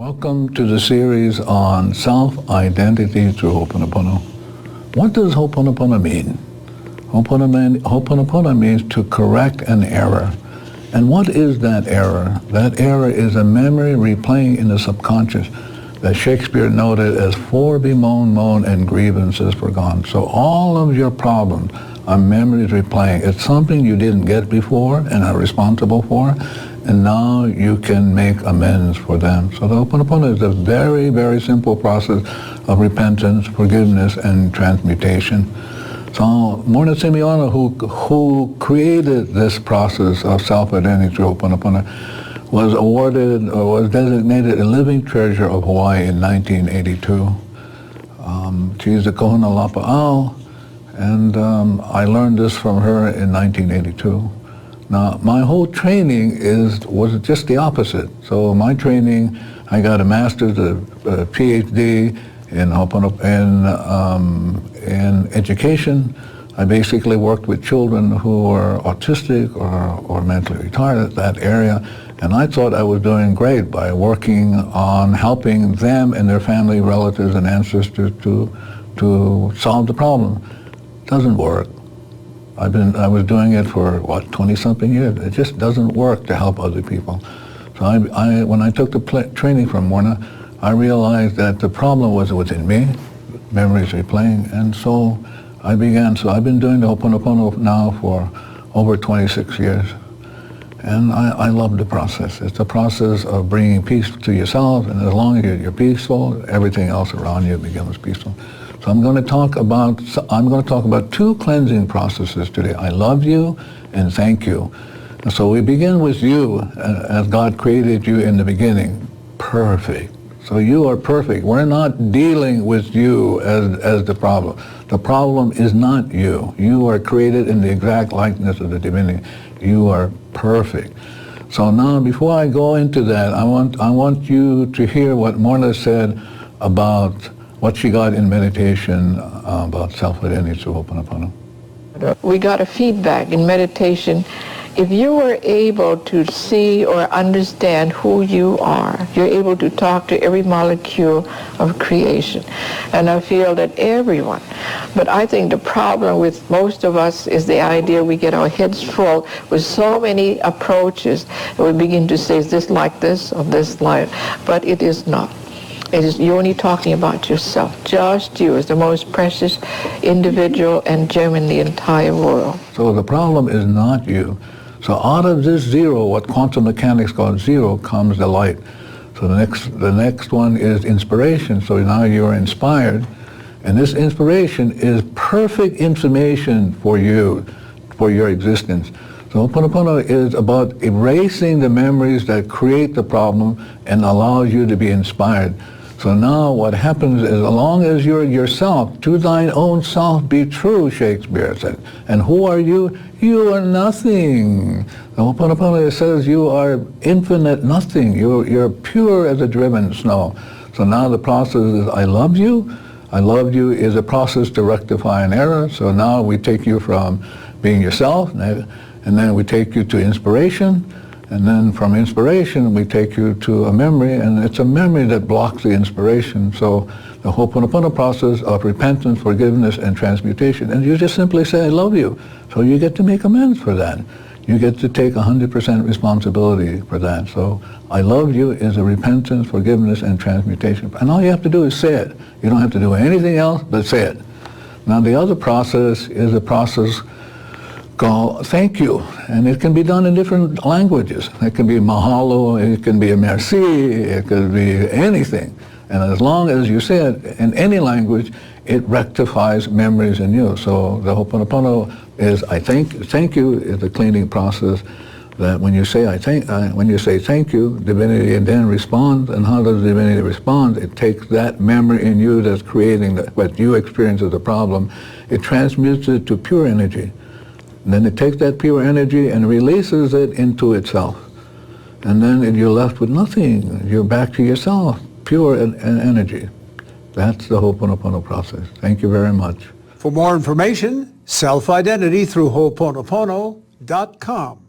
Welcome to the series on self-identity through Ho'oponopono. What does Ho'oponopono mean? Ho'oponopono means to correct an error. And what is that error? That error is a memory replaying in the subconscious that Shakespeare noted as "for bemoan, moan, and grievances forgone." So all of your problems are memories replaying. It's something you didn't get before and are responsible for, and now you can make amends for them. So the Ho'oponopono is a very, very simple process of repentance, forgiveness, and transmutation. So Morna Simeona, who created this process of self-identity through Ho'oponopono, was awarded or was designated a living treasure of Hawaii in 1982. She's a Kahuna Lapa'au, and I learned this from her in 1982. Now, my whole training was just the opposite. So my training, I got a master's, a PhD in education. I basically worked with children who were autistic or mentally retarded at that area, and I thought I was doing great by working on helping them and their family, relatives, and ancestors to solve the problem. Doesn't work. I was doing it for, 20-something years. It just doesn't work to help other people. So when I took the training from Morna, I realized that the problem was within me, memories replaying, and so I've been doing the Ho'oponopono now for over 26 years. And I love the process. It's a process of bringing peace to yourself, and as long as you're peaceful, everything else around you becomes peaceful. So I'm going to talk about two cleansing processes today. I love you and thank you. And so we begin with you as God created you in the beginning. Perfect. So you are perfect. We're not dealing with you as the problem. The problem is not you. You are created in the exact likeness of the divinity. You are perfect. So now, before I go into that, I want you to hear what Morna said about what she got in meditation about self-identity through Ho'oponopono. We got a feedback in meditation. If you were able to see or understand who you are, you're able to talk to every molecule of creation. And I feel that everyone, but I think the problem with most of us is the idea we get our heads full with so many approaches, and we begin to say, is this like this or this like, but it is not. You're only talking about yourself. Just you is the most precious individual and gem in the entire world. So the problem is not you. So out of this zero, what quantum mechanics calls zero, comes the light. So the next one is inspiration. So now you're inspired, and this inspiration is perfect information for you, for your existence. So Ho'oponopono is about erasing the memories that create the problem and allows you to be inspired. So now what happens is, as long as you're yourself, to thine own self be true, Shakespeare said. And who are you? You are nothing. The Ho'oponopono says you are infinite nothing. You're pure as a driven snow. So now the process is, I love you. I love you is a process to rectify an error. So now we take you from being yourself, and then we take you to inspiration. And then from inspiration, we take you to a memory, and it's a memory that blocks the inspiration. So the Ho'oponopono process of repentance, forgiveness, and transmutation. And you just simply say, I love you. So you get to make amends for that. You get to take 100% responsibility for that. So I love you is a repentance, forgiveness, and transmutation. And all you have to do is say it. You don't have to do anything else but say it. Now the other process is a process called thank you, and it can be done in different languages. It can be mahalo, it can be a merci, it could be anything. And as long as you say it in any language, it rectifies memories in you. So the Ho'oponopono is thank you is a cleaning process that when you say thank you, divinity then responds. And how does divinity respond? It takes that memory in you that's creating what you experience as a problem, it transmutes it to pure energy. And then it takes that pure energy and releases it into itself. And then you're left with nothing. You're back to yourself, pure and energy. That's the Ho'oponopono process. Thank you very much. For more information, self-identity through Ho'oponopono.com.